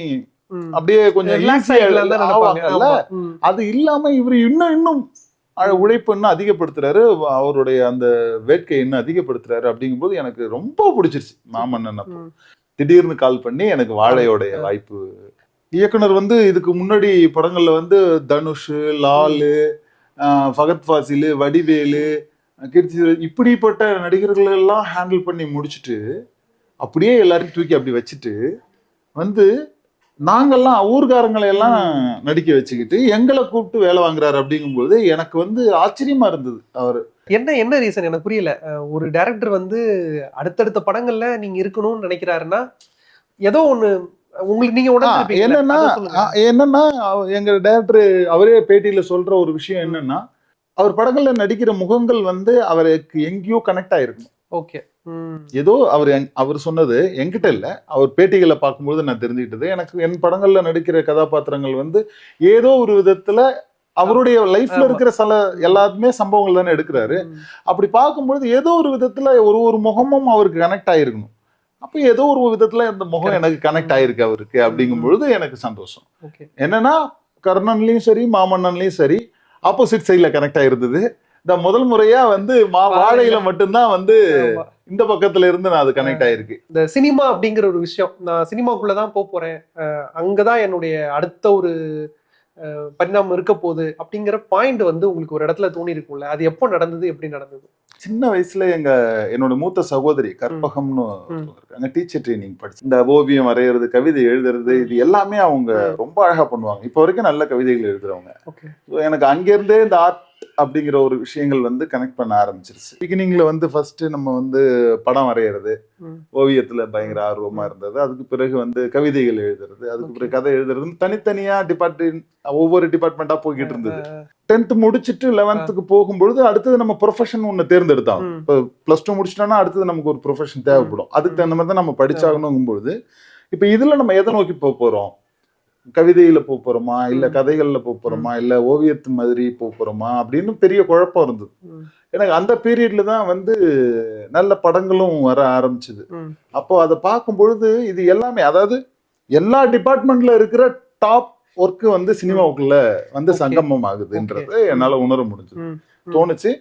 Speaker 1: அப்படியே கொஞ்சம் அது இல்லாம இவர் இன்னும் உழைப்பு இன்னும் அதிகப்படுத்துறாரு, அவருடைய அந்த வேட்கை இன்னும் அதிகப்படுத்துறாரு. அப்படிங்கும்போது எனக்கு ரொம்ப பிடிச்சிருச்சு மாமன்னன். அப்போ திடீர்னு கால் பண்ணி எனக்கு வாழையோடைய வாய்ப்பு. இயக்குனர் வந்து இதுக்கு முன்னாடி படங்கள்ல வந்து தனுஷ், லாலு, ஃபகத் ஃபாசில், வடிவேலு, கீர்த்தி இப்படிப்பட்ட நடிகர்கள் எல்லாம் ஹேண்டில் பண்ணி முடிச்சுட்டு அப்படியே எல்லாரையும் தூக்கி அப்படி வச்சுட்டு வந்து நாங்கெல்லாம் ஊர்காரங்களை எல்லாம் நடிக்க வச்சுக்கிட்டு எங்களை கூப்பிட்டு வேலை வாங்குறாரு. அப்படிங்கும்போது எனக்கு வந்து ஆச்சரியமா இருந்தது. அவரு
Speaker 2: என்ன ரீசன் எனக்கு புரியல. ஒரு டைரக்டர் வந்து அடுத்தடுத்த படங்கள்ல நீங்க இருக்கணும்னு நினைக்கிறாருன்னா ஏதோ ஒண்ணு உங்களுக்கு நீங்க
Speaker 1: என்னன்னா எங்க டைரக்டர் அவரே பேட்டியில சொல்ற ஒரு விஷயம் என்னன்னா, அவர் படங்கள்ல நடிக்கிற முகங்கள் வந்து அவருக்கு எங்கேயோ கனெக்ட் ஆயிருக்கும்.
Speaker 2: ஓகே.
Speaker 1: ஏதோ அவர் சொன்னது என்கிட்ட இல்ல, அவர் பேட்டிகளை பார்க்கும்போது நான் தெரிஞ்சுக்கிட்டது. எனக்கு என் படங்கள்ல நடிக்கிற கதாபாத்திரங்கள் வந்து ஏதோ ஒரு விதத்துல அவருடைய லைஃப்ல இருக்கிற எல்லாத்துமே சம்பவங்கள் தானே எடுக்கிறாரு. அப்படி பார்க்கும்போது ஏதோ ஒரு விதத்துல ஒரு முகமும் அவருக்கு கனெக்ட் ஆயிருக்கணும். அப்ப ஏதோ ஒரு விதத்துல இந்த முகம் எனக்கு கனெக்ட் ஆயிருக்கு அவருக்கு. அப்படிங்கும் பொழுது எனக்கு சந்தோஷம். என்னன்னா கர்ணன்லயும் சரி மாமன்னன்லயும் சரி ஆப்போசிட் சைட்ல கனெக்ட் ஆயிருந்தது. இந்த முதல் முறையா வந்து வாழையில மட்டும்தான் வந்து இந்த பக்கத்துல இருந்து நான் அது கனெக்ட் ஆயிருக்கு.
Speaker 2: இந்த சினிமா அப்படிங்கிற ஒரு விஷயம், நான் சினிமாக்குள்ளதான் போறேன், அங்கதான் என்னுடைய அடுத்த ஒரு பரிணாமம் இருக்க போகுது அப்படிங்கிற பாயிண்ட் வந்து உங்களுக்கு ஒரு இடத்துல தோணி இருக்கும்ல, அது எப்போ நடந்தது, எப்படி நடந்தது?
Speaker 1: சின்ன வயசுல என்னோட மூத்த சகோதரி கற்பகம்னு இருக்காங்க, டீச்சர் ட்ரைனிங் படிச்சு இந்த ஓவியம் வரைகிறது, கவிதை எழுதுறது, இது எல்லாமே அவங்க ரொம்ப அழகா பண்ணுவாங்க. இப்போ வரைக்கும் நல்ல கவிதைகள் எழுதுறவங்க. எனக்கு அங்கிருந்தே இந்த ஆர்ட் அப்படிங்கிற ஒரு விஷயங்கள் வந்து கனெக்ட் பண்ண ஆரம்பிச்சிருச்சு. பிகினிங்ல வந்து ஃபர்ஸ்ட் நம்ம வந்து படம் வரைகிறது, ஓவியத்துல பயங்கர ஆர்வமா இருந்தது. அதுக்கு பிறகு வந்து கவிதைகள் எழுதுறது, அதுக்கு பிறகு கதை எழுதுறது, தனித்தனியா ஒவ்வொரு டிபார்ட்மெண்டா போய்கிட்டு இருந்தது. 10th முடிச்சுட்டு 11th போகும்பொழுது அடுத்தது நம்ம ப்ரொஃபஷன் ஒண்ணு தேர்ந்தெடுத்தோம். இப்போ +2 முடிச்சிட்டோம்னா அடுத்தது நமக்கு ஒரு ப்ரொஃபஷன் தேவைப்படும். அதுக்கு தகுந்த மாதிரி தான் நம்ம படிச்சாகணுங்கும்போது இப்ப இதுல நம்ம எதை நோக்கி போறோம்? கவிதையில போறோமா, இல்ல கதைகள்ல போறோமா, இல்ல ஓவியத்து மாதிரி போறோமா அப்படின்னு பெரிய குழப்பம் இருந்தது. எனக்கு அந்த பீரியட்ல தான் வந்து நல்ல படங்களும் வர ஆரம்பிச்சது. அப்போ அதை பார்க்கும் பொழுது இது எல்லாமே, அதாவது எல்லா டிபார்ட்மெண்ட்ல இருக்கிற டாப் ஒர்க் வந்து சினிமாவுக்குள்ள வந்து சங்கமம் ஆகுதுன்றது என்னால உணர முடிஞ்சது. தோணுச்சு,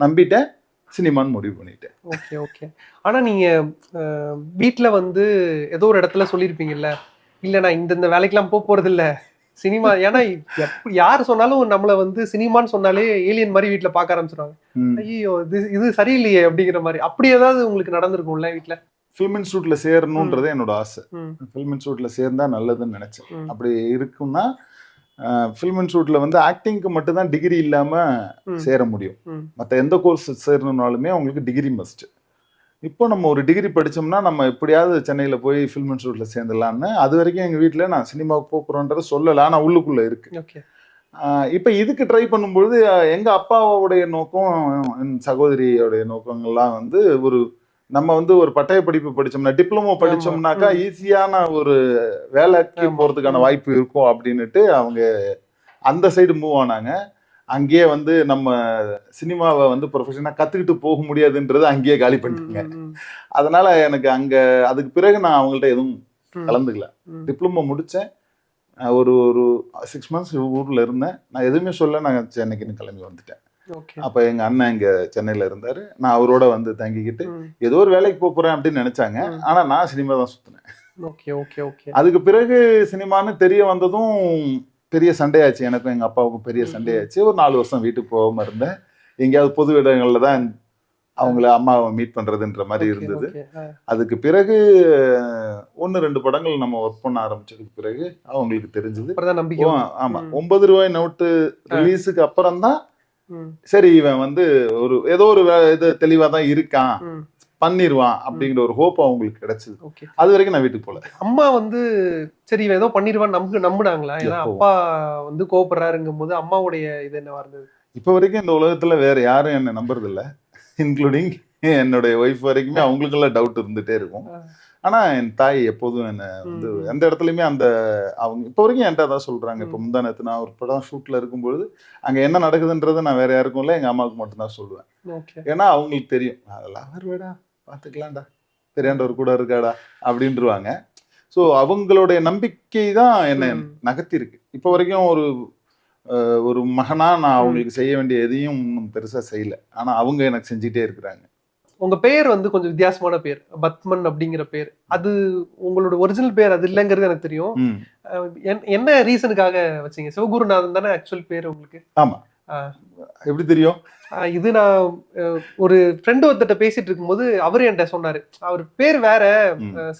Speaker 1: நம்பிட்டேன், சினிமான்னு முடிவு பண்ணிட்டேன்.
Speaker 2: Okay okay. ஆனா நீங்க வீட்டுல வந்து ஏதோ ஒரு இடத்துல சொல்லியிருப்பீங்கல்ல, இல்ல நான் இந்த வேலைக்கெல்லாம் போறது இல்ல, சினிமா. ஏன்னா யாரு சொன்னாலும் நம்மள வந்து சினிமான்னு சொன்னாலே ஏலியன் மாதிரி வீட்டுல பார்க்க ஆரம்பிச்சிருவாங்க. ஐயோ இது சரியில்லையே அப்படிங்கிற மாதிரி. அப்படி ஏதாவது உங்களுக்கு நடந்திருக்கும்ல வீட்டுல?
Speaker 1: ஃபில்ம் இன்ஸ்டியூட்ல சேரணும்ன்றது என்னோட ஆசை. ஃபில்ம் இன்ஸ்டியூட்ல சேர்ந்தா நல்லதுன்னு நினைச்சேன். அப்படி இருக்கும்னா ஃபில்ம் இன்ஸ்டியூட்ல வந்து ஆக்டிங்க்கு மட்டும் தான் டிகிரி இல்லாம சேர முடியும். மற்ற எந்த கோர்ஸ் சேரணும்னாலுமே அவங்களுக்கு டிகிரி மஸ்ட். இப்போ நம்ம ஒரு டிகிரி படிச்சோம்னா நம்ம எப்படியாவது சென்னையில போய் ஃபில்ம் இன்ஸ்டியூட்ல சேர்ந்துடலான்னு அது வரைக்கும் எங்க வீட்டுல நான் சினிமாவுக்கு போறோன்றத சொல்லல, ஆனா உள்ளுக்குள்ள இருக்கு. இப்ப இதுக்கு ட்ரை பண்ணும்பொழுது எங்க அப்பாவுடைய நோக்கம், என் சகோதரியோடைய நோக்கங்கள்லாம் வந்து நம்ம வந்து ஒரு பட்டய படிப்பு படிச்சோம்னா, டிப்ளமோ படிச்சோம்னாக்கா ஈஸியான ஒரு வேலைக்கு போறதுக்கான வாய்ப்பு இருக்கும் அப்படின்னுட்டு அவங்க அந்த சைடு மூவ் ஆனாங்க. அங்கேயே வந்து நம்ம சினிமாவை வந்து ப்ரொஃபஷனா கத்துக்கிட்டு போக முடியாதுன்றது அங்கேயே காலி பண்ணிட்டாங்க. அதனால எனக்கு அங்க அதுக்கு பிறகு நான் அவங்கள்ட்ட எதுவும் கலந்துக்கல. டிப்ளமோ முடிச்சேன். ஒரு 6 months ஊர்ல இருந்தேன். நான் எதுவுமே சொல்ல, நான் சென்னைக்குன்னு கிளம்பி வந்துட்டேன். அப்ப எங்க அண்ணன் இங்க சென்னையில இருந்தாரு. நான் அவரோட வந்து தங்கிக்கிட்டு ஏதோ ஒரு வேலைக்கு போறேன் அப்படின்னு நினைச்சாங்க. ஆனா நான் சினிமா தான் சுத்தினேன். அதுக்கு பிறகு சினிமான்னு தெரிய வந்ததும் பெரிய சண்டையாச்சு. எனக்கும் எங்க அப்பாவுக்கும் பெரிய சண்டையாச்சு. ஒரு 4 வருஷம் வீட்டுக்கு போகாம இருந்தேன். எங்கேயாவது பொது இடங்கள்ல தான் அவங்கள அம்மாவை மீட் பண்றதுன்ற மாதிரி இருந்தது. அதுக்கு பிறகு 1-2 படங்கள் நம்ம ஒர்க் பண்ண ஆரம்பிச்சதுக்கு பிறகு அவங்களுக்கு தெரிஞ்சது. ஆமா, 9 ரூபாய் நோட்டு ரிலீஸுக்கு அப்புறம் தான் சரி இவன் வந்து ஏதோ ஒரு இது தெளிவா தான் இருக்கான், பண்ணிடுவான் அப்படிங்கிற ஒரு ஹோப் அவங்களுக்கு கிடைச்சது. அது வரைக்கும் நான் வீட்டுக்கு போல.
Speaker 2: அம்மா வந்து சரி இவன் ஏதோ பண்ணிடுவான்னு நம்பினாங்களா? ஏன்னா அப்பா வந்து கோபப்படுறாருங்கும் போது அம்மாவுடைய இது என்னவா இருந்தது?
Speaker 1: இப்ப வரைக்கும் இந்த உலகத்துல வேற யாரும் என்ன நம்புறது இல்ல, இன்க்ளூடிங் என்னுடைய ஒய்ஃப் வரைக்குமே. அவங்களுக்கெல்லாம் டவுட் இருந்துட்டே இருக்கும். ஆனா என் தாய் எப்போதும் என்ன வந்து எந்த இடத்துலயுமே அவங்க இப்ப வரைக்கும் என்கிட்ட தான் சொல்றாங்க. இப்ப முந்தானத்து நான் ஒரு படம் ஷூட்ல இருக்கும்பொழுது அங்க என்ன நடக்குதுன்றதை நான் வேற யாருக்கும் இல்லை, எங்க அம்மாவுக்கு மட்டும்தான் சொல்லுவேன். ஏன்னா அவங்களுக்கு தெரியும், அதெல்லாம் வருவேடா, பாத்துக்கலாம்டா, பெரியாண்டவர் கூட இருக்காடா அப்படின்ட்டுருவாங்க. ஸோ அவங்களுடைய நம்பிக்கை தான் என்ன நகர்த்தி இருக்கு. இப்போ வரைக்கும் ஒரு மகனா நான் அவங்களுக்கு செய்ய வேண்டிய எதையும் பெருசா செய்யல. ஆனா அவங்க எனக்கு செஞ்சுட்டே இருக்கிறாங்க.
Speaker 2: உங்க பேர் வந்து கொஞ்சம் வித்தியாசமான பேர், பத்மன் அப்படிங்கிற பேர். அது உங்களோட ஒரிஜினல் பேர் அது இல்லைங்கிறது எனக்கு தெரியும். என்ன ரீசனுக்காக வச்சீங்க? சிவகுருநாதன் தானே ஆக்சுவல் பேர் உங்களுக்கு?
Speaker 1: ஆமா. எப்படி தெரியும்?
Speaker 2: இது நான் ஒரு ஃப்ரெண்ட் ஒருத்தட்ட பேசிட்டு இருக்கும்போது அவரு என்கிட்ட சொன்னாரு, அவர் பேர் வேற,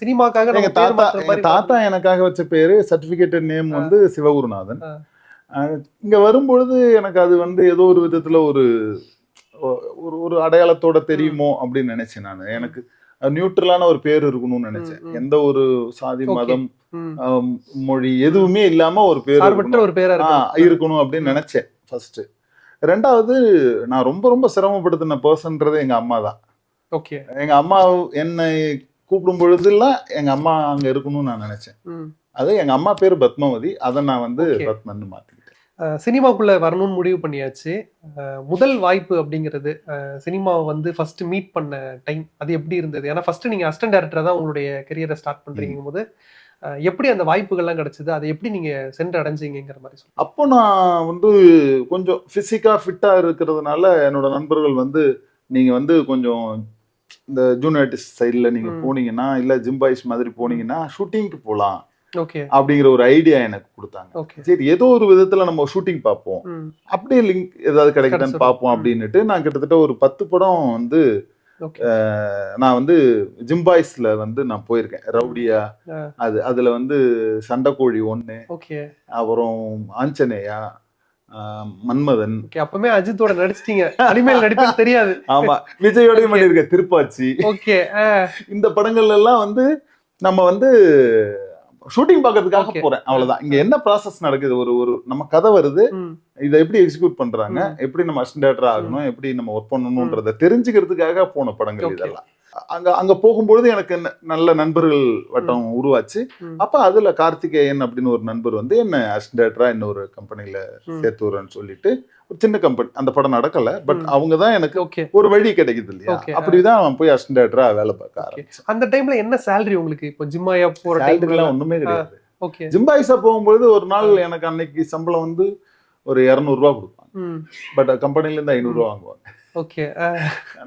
Speaker 2: சினிமாக்காக
Speaker 1: எங்க தாத்தா எனக்காக வச்ச பேரு, சர்டிபிகேட்டட் நேம் வந்து சிவகுருநாதன். இங்க வரும்பொழுது எனக்கு அது வந்து ஏதோ ஒரு விதத்துல ஒரு அடையாளத்தோட தெரியுமோ அப்படின்னு நினைச்சேன். நான் எனக்கு நியூட்ரலான ஒரு பேர் இருக்கணும்னு நினைச்சேன். எந்த ஒரு சாதி, மதம், மொழி எதுவுமே இல்லாம ஒரு பேர் இருக்கணும் அப்படின்னு நினைச்சேன் ஃபர்ஸ்ட். ரெண்டாவது, நான் ரொம்ப ரொம்ப சிரமப்படுத்தின பர்சன்றது எங்க அம்மா தான். எங்க அம்மா என்னை கூப்பிடும் பொழுதுலாம் எங்க அம்மா அங்க இருக்கணும்னு நான் நினைச்சேன். அது எங்க அம்மா பேர் பத்மாவதி, அதை நான் வந்து பத்மன்னு மாத்திக்கிட்டேன்.
Speaker 2: சினிமாக்குள்ள வரணும்னு முடிவு பண்ணியாச்சு. முதல் வாய்ப்பு அப்படிங்கிறது, சினிமாவை வந்து ஃபர்ஸ்ட் மீட் பண்ண டைம் அது எப்படி இருந்தது? ஏன்னா ஃபர்ஸ்ட் நீங்க அசிஸ்டன்ட் டைரக்டரா தான் உங்களுடைய கெரியரை ஸ்டார்ட் பண்றீங்க போது எப்படி அந்த வாய்ப்புகள்லாம் கிடைச்சது? அதை எப்படி நீங்க சென்று அடைஞ்சீங்கிற மாதிரி சொல்லுங்க.
Speaker 1: அப்போ நான் வந்து கொஞ்சம் பிசிக்கா ஃபிட்டா இருக்கிறதுனால என்னோட நண்பர்கள் வந்து நீங்க வந்து கொஞ்சம் இந்த ஜூனியர் ஆர்டிஸ்ட் சைட்ல நீங்க போனீங்கன்னா, இல்ல ஜிம்பாய்ஸ் மாதிரி போனீங்கன்னா ஷூட்டிங்க்கு போலாம் அப்படிங்கிற ஒரு ஐடியா எனக்கு கொடுத்தாங்க. சரி, ஏதோ ஒரு விதத்துல நம்ம ஷூட்டிங் பார்ப்போம், அப்படியே லிங்க் ஏதாவது கிடைக்குதான்னு பார்ப்போம் அப்படின்னுட்டு நான் கிட்டத்தட்ட ஒரு 10 படம் வந்து நான் வந்து ஜிம்பாய்ஸ்ல வந்து நான் போயிருக்கேன். ரவுடியா, அதுல வந்து சண்டைக்கோழி 1, அப்புறம் ஆஞ்சநேயா, மன்மதன்.
Speaker 2: அப்பவே அஜித்தோட நடிச்சிட்டீங்க. அனிமேல் நடிப்பேன்னு தெரியாது.
Speaker 1: ஆமா, விஜயோடய பண்ணிருக்கேன், திருப்பாச்சி. இந்த படங்கள்ல எல்லாம் வந்து நம்ம வந்து ஷூட்டிங் பாக்குறதுக்காக போறேன், அவ்வளவுதான். இங்க என்ன ப்ராசஸ் நடக்குது, ஒரு நம்ம கதை வருது, இதை எப்படி எக்ஸிக்யூட் பண்றாங்க, எப்படி நம்ம அசிஸ்டன்ட் டைரக்டர் ஆகணும், எப்படி நம்ம ஒர்க் பண்ணணும்ன்றத தெரிஞ்சுக்கிறதுக்காக போன படங்கள் இதெல்லாம். அங்க போகும்பொழுது எனக்கு நல்ல நண்பர்கள் வட்டம் உருவாச்சு. அப்ப அதுல கார்த்திகேயன் அப்படின்னு ஒரு நண்பர் வந்து என்ன அசிஸ்டன்ட் டைரக்டரா இன்னொரு கம்பெனில சேர்த்து வரேன்னு சொல்லிட்டு, ஒரு சின்ன கம்பெனி, அந்த படம் நடக்கல, பட் அவங்கதான் எனக்கு ஒரு வழி கிடைக்குது இல்லையா, அப்படிதான் அவன் போய் அசிஸ்டன்ட் டைரக்டரா வேலை பார்க்க ஆரம்பிச்சேன்.
Speaker 2: அந்த டைம்ல என்ன சேலரி உங்களுக்கு? இப்போ ஜிம்மாயா போற டைம்ல
Speaker 1: ஒண்ணுமே கிடையாது. ஜிம்பாய்ஸா போகும்போது ஒரு நாள் எனக்கு அன்னைக்கு சம்பளம் வந்து ஒரு 200 ரூபாய் கொடுப்பாங்க, பட் கம்பெனில இருந்து 500 ரூபாய் வாங்குவாங்க.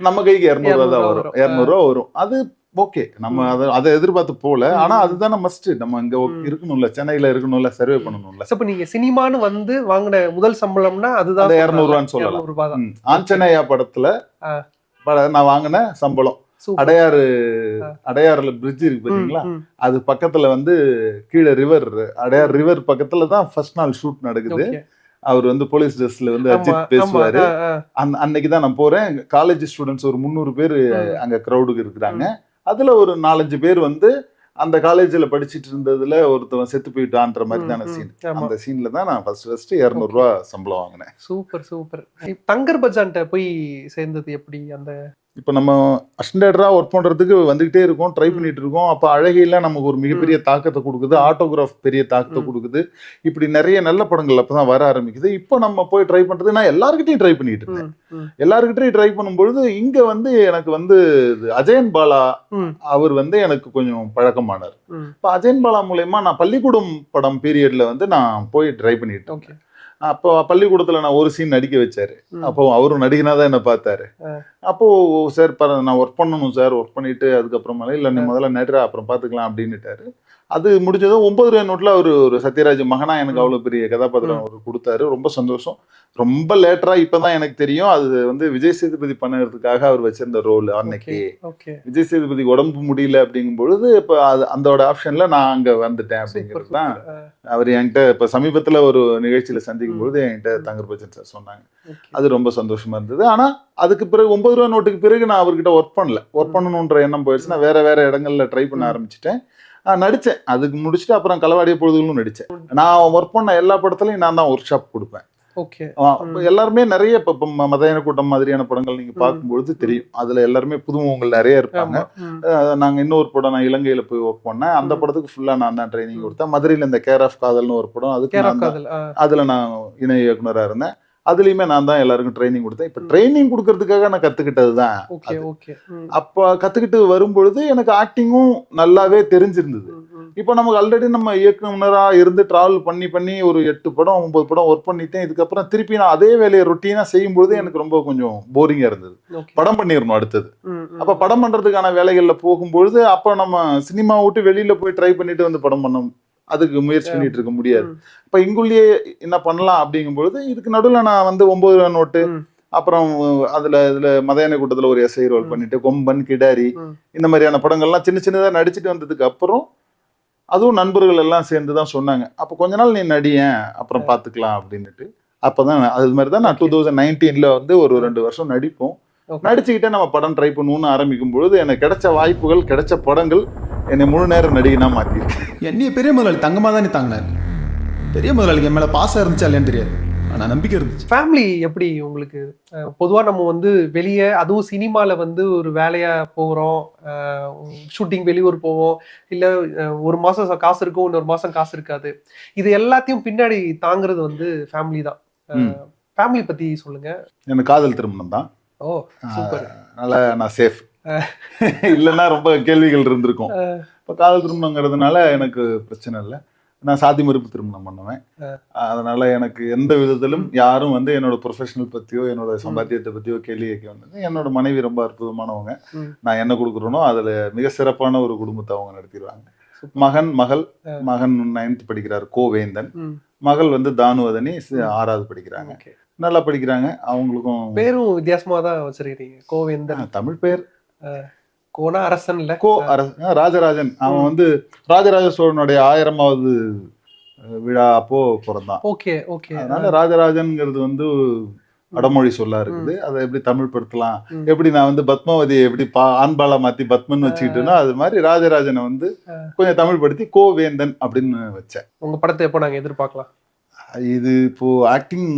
Speaker 1: நம்ம கைக்கு 200 ரூபாய் தான் வரும், 200 ரூபாய் வரும். அது ஓகே, நம்ம அதை எதிர்பார்த்து போல. ஆனா அதுதான் மஸ்ட், நம்ம இங்க இருக்கணும்ல, சென்னையில இருக்கணும்ல, சர்வே பண்ணணும்ல.
Speaker 2: இப்ப நீங்க சினிமான்னு வந்து வாங்கின முதல் சம்பளம்னா அதுதான்
Speaker 1: 200 ரூபான்னு சொல்லலாம். ஆஞ்சநேயா படத்துல நான் வாங்கின சம்பளம், அடையாறுல பிரிட்ஜ் இருக்கு பாத்தீங்களா, அது பக்கத்துல வந்து கீழே ரிவர், அடையார் ரிவர் பக்கத்துல தான் ஃபர்ஸ்ட் நாள் ஷூட் நடக்குது. அவர் வந்து போலீஸ் ட்ரெஸ்ல வந்து அஜித் பேசுவாரு. அன்னைக்குதான் நான் போறேன். காலேஜ் ஸ்டூடெண்ட்ஸ் ஒரு 300 பேர் அங்க கிரௌடுக்கு இருக்கிறாங்க. அதுல ஒரு 4-5 பேர் வந்து அந்த காலேஜ்ல படிச்சிட்டு இருந்ததுல ஒருத்தவன் செத்து போயிட்டான்ற மாதிரி தான சீன்.
Speaker 2: ஆமா.
Speaker 1: அந்த சீன்ல தான் நான் ஃபர்ஸ்ட் 200 ரூபா சம்பளம் வாங்கினேன்.
Speaker 2: Super super. தங்கர் பச்சான்ட்ட போய் சேர்ந்தது எப்படி? அந்த
Speaker 1: இப்போ நம்ம அசிஸ்டண்டா ஒர்க் பண்றதுக்கு வந்துகிட்டே இருக்கோம், ட்ரை பண்ணிட்டு இருக்கோம். அப்போ அழகையில நமக்கு ஒரு மிகப்பெரிய தாக்கத்தை கொடுக்குது, ஆட்டோகிராஃப் பெரிய தாக்கத்தை கொடுக்குது. இப்படி நிறைய நல்ல படங்கள் அப்பதான் வர ஆரம்பிக்குது. இப்போ நம்ம போய் ட்ரை பண்றது, நான் எல்லாருக்கிட்டையும் ட்ரை பண்ணிட்டு இருந்தேன். எல்லாருக்கிட்டையும் ட்ரை பண்ணும்பொழுது இங்க வந்து எனக்கு வந்து அஜயன் பாலா அவர் வந்து எனக்கு கொஞ்சம் பழக்கமானார். இப்போ அஜயன் பாலா மூலயமா நான் பள்ளிக்கூடம் படம் பீரியட்ல வந்து நான் போய் ட்ரை பண்ணிட்டு இருக்கேன். அப்போ பள்ளிக்கூடத்துல நான் ஒரு சீன் நடிக்க வச்சாரு. அப்போ அவரும் நடிகனாதான் என்ன பார்த்தாரு. அப்போ சார் நான் ஒர்க் பண்ணணும் சார், ஒர்க் பண்ணிட்டு அதுக்கப்புறமா இல்ல நீ முதல்ல நடுறா அப்புறம் பாத்துக்கலாம் அப்படின்னுட்டாரு. அது முடிஞ்சதும் 9 ரூபாய் நோட்ல அவரு ஒரு சத்யராஜ் மகனா எனக்கு அவ்வளவு பெரிய கதாபாத்திரம் அவரு கொடுத்தாரு. ரொம்ப சந்தோஷம். ரொம்ப லேட்டரா இப்பதான் எனக்கு தெரியும் அது வந்து விஜய் சேதுபதி பண்ணுறதுக்காக அவர் வச்சிருந்த ரோல். அன்னைக்கு விஜய் சேதுபதி உடம்பு முடியல அப்படிங்கும் பொழுது இப்ப அதோட ஆப்ஷன்ல நான் அங்க வந்துட்டேன் அப்படிங்கிறது தான் அவர் என்கிட்ட இப்ப சமீபத்துல ஒரு நிகழ்ச்சியில சந்திக்கும் பொழுது என்கிட்ட தங்கர் பச்சன் சார் சொன்னாங்க. அது ரொம்ப சந்தோஷமா இருந்தது. ஆனா அதுக்கு பிறகு 9 ரூபாய் நோட்டுக்கு பிறகு நான் அவர்கிட்ட ஒர்க் பண்ணணுன்ற எண்ணம் போயிடுச்சு. நான் வேற இடங்கள்ல ட்ரை பண்ண ஆரம்பிச்சுட்டேன். நடிச்சேன். அதுக்கு முடிச்சுட்டு அப்புறம் களவாடிய பொழுதுகளும் நடிச்சேன். நான் ஒர்க் பண்ண எல்லா படத்துலயும் நான் தான் ஒர்க் ஷாப் கொடுப்பேன். எல்லாருமே நிறைய இப்ப மதையான கூட்டம் மாதிரியான படங்கள் நீங்க பார்க்கும்பொழுது தெரியும். அதுல எல்லாருமே புதுமுகங்கள் நிறைய இருப்பாங்க. நாங்க இன்னொரு படம் நான் இலங்கையில போய் ஒர்க் பண்ணேன். அந்த படத்துக்கு ஃபுல்லா நான் தான் ட்ரைனிங் கொடுத்தேன். மதுரையில இந்த கேர் ஆஃப் காதல்னு ஒரு படம், அதுக்கு அதுல நான் இணை இயக்குனரா இருந்தேன். அதுலயுமே நான் தான் எல்லாருக்கும் ட்ரைனிங் கொடுத்தேன். இப்ப ட்ரைனிங் கொடுக்கறதுக்காக நான் கத்துக்கிட்டதுதான். அப்ப கத்துக்கிட்டு வரும்பொழுது எனக்கு ஆக்டிங்கும் நல்லாவே தெரிஞ்சிருந்தது. இப்போ நமக்கு ஆல்ரெடி நம்ம இயக்குனரா இருந்து டிராவல் பண்ணி ஒரு 8 படம் 9 படம் ஒர்க் பண்ணிட்டேன். இதுக்கப்புறம் திருப்பி நான் அதே வேலையை ரொட்டீனா செய்யும்பொழுது எனக்கு ரொம்ப கொஞ்சம் போரிங்கா இருந்தது. படம் பண்ணிடணும் அடுத்தது. அப்ப படம் பண்றதுக்கான வேலைகள்ல போகும்பொழுது அப்ப நம்ம சினிமா விட்டு வெளியில போய் ட்ரை பண்ணிட்டு வந்து படம் பண்ணோம், அதுக்கு முயற்சி பண்ணிட்டு இருக்க முடியாது. இப்ப இங்குள்ளேயே என்ன பண்ணலாம் அப்படிங்கும்பொழுது இதுக்கு நடுவில் நான் வந்து 9 ரூபாய் நோட்டு, அப்புறம் இதுல மதையான கூட்டத்துல ஒரு எஸ்ஐ ரோல் பண்ணிட்டு கொம்பன் கிடாரி இந்த மாதிரியான படங்கள்லாம் சின்னதா நடிச்சுட்டு வந்ததுக்கு அப்புறம் அதுவும் நண்பர்கள் எல்லாம் சேர்ந்துதான் சொன்னாங்க, அப்ப கொஞ்ச நாள் நீ நடியேன் அப்புறம் பாத்துக்கலாம் அப்படின்னுட்டு. அப்பதான் அது மாதிரிதான் நான் 2019ல வந்து ஒரு 2 வருஷம் நடிப்போம். நடிச்சுக்கிட்டே நம்ம படம் ட்ரை பண்ணுவோம்னு ஆரம்பிக்கும் பொழுது எனக்கு கிடைச்ச வாய்ப்புகள், கிடைச்ச படங்கள் என்னை முழு நேரம் நடிகனா மாத்திருக்கு.
Speaker 7: என்னைய பெரிய முதலாளி தங்கமா தான் தாங்கினாரு. பெரிய முதலாளிக்கு என் மேல பாசம் இருந்துச்சு இல்லையான்னு தெரியாது, ஆனா நம்பிக்கை இருந்துச்சு.
Speaker 2: ஃபேமிலி எப்படி உங்களுக்கு? பொதுவா நம்ம வந்து வெளியே, அதுவும் சினிமால வந்து ஒரு வேலையா போகிறோம், ஷூட்டிங் வெளியூர் போவோம், இல்ல ஒரு மாசம் காசு இருக்கும், இன்னொரு மாசம் காசு இருக்காது. இது எல்லாத்தையும் பின்னாடி தாங்குறது வந்து ஃபேமிலி தான். ஃபேமிலி பத்தி சொல்லுங்க.
Speaker 1: எனக்கு காதல் திருமணம் தான்.
Speaker 2: ஓ சூப்பர்.
Speaker 1: அதனால நான் சேஃப். இல்லைன்னா ரொம்ப கேள்விகள் இருந்திருக்கும். இப்போ காதல் திருமணங்கிறதுனால எனக்கு பிரச்சனை இல்லை. நான் சாதி மறுப்பு திருமணம் பண்ணுவேன். அதனால எனக்கு எந்த விதத்திலும் யாரும் வந்து என்னோட ப்ரொஃபஷனல் பத்தியோ என்னோட சம்பாத்தியத்தை பத்தியோ கேள்வி கேட்க வந்தது. என்னோட மனைவி ரொம்ப அற்புதமானவங்க. நான் என்ன கொடுக்குறேனோ அதுல மிக சிறப்பான ஒரு குடும்பத்தை அவங்க நடத்திடுவாங்க. மகன் 9th படிக்கிறார் கோவேந்தன், மகள் வந்து தானுவதனி 6வது படிக்கிறாங்க. நல்லா படிக்கிறாங்க. அவங்களுக்கும்
Speaker 2: பேரும் வித்தியாசமா தான் வச்சிருக்கீங்க. கோவேந்தன் தமிழ் பேர். கோனா அரசன் இல்ல, கோ அரசன்.
Speaker 1: ராஜராஜன். அவன் வந்து ராஜராஜ சோழனுடைய 1000வது விழா அப்போ பிறந்தான்.
Speaker 2: Okay okay.
Speaker 1: அதனால ராஜராஜன்ங்கிறது வந்து வடமொழி சொல்லா இருக்குது. அதை எப்படி தமிழ் படுத்தலாம், எப்படி நான் வந்து பத்மாவதியை எப்படி ஆண்பாலா மாத்தி பத்மன் வச்சுக்கிட்டேன்னா அது மாதிரி ராஜராஜனை வந்து கொஞ்சம் தமிழ் படுத்தி கோவேந்தன் அப்படின்னு வச்சேன்.
Speaker 2: உங்க படத்தை எப்போ நாங்க எதிர்பார்க்கலாம்?
Speaker 1: இது இப்போ ஆக்டிங்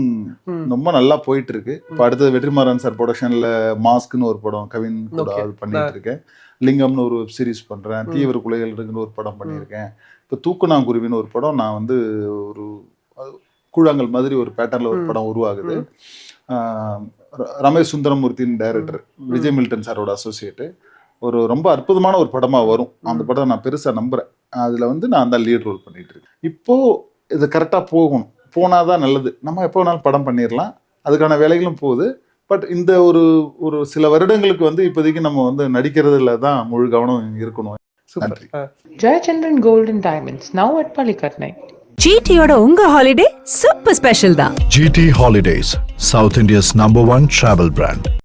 Speaker 1: ரொம்ப நல்லா போயிட்டு இருக்கு. இப்போ அடுத்தது வெற்றிமாறன் சார் ப்ரொடக்ஷன்ல மாஸ்க்னு ஒரு படம் கவின் கூட பண்ணிட்டு இருக்கேன். லிங்கம்னு ஒரு வெப் சீரிஸ் பண்றேன். தீவிர குலைகள் இருக்குன்னு ஒரு படம் பண்ணியிருக்கேன். இப்போ தூக்குநாங்குருவின்னு ஒரு படம் நான் வந்து ஒரு கூழாங்கல் மாதிரி ஒரு பேட்டர்ல ஒரு படம் உருவாகுது. ரமேஷ் சுந்தரமூர்த்தின் டைரக்டர், விஜய் மில்டன் சாரோட அசோசியேட்டு. ஒரு ரொம்ப அற்புதமான ஒரு படமா வரும். அந்த படத்தை நான் பெருசா நம்புறேன். அதுல வந்து நான் தான் லீட் ரோல் பண்ணிட்டு இருக்கேன். இப்போ இது கரெக்டா போனாதான் நல்லது. நம்ம எப்போ வேணாலும் படம் பண்ணிடலாம், அதுக்கான வேலைகளும் போகுது. பட் இந்த ஒரு சில வருடங்களுக்கு வந்து இப்போதைக்கு நம்ம வந்து நடிக்கிறதுல தான் முழு கவனம் இருக்கணும். நன்றி.
Speaker 3: Jayachandran Gold and Diamonds, now at Palikatnai.
Speaker 4: GTயோட உங்க ஹாலிடே சூப்பர் ஸ்பெஷல் தான்.
Speaker 5: GT Holidays, South India's #1 travel brand.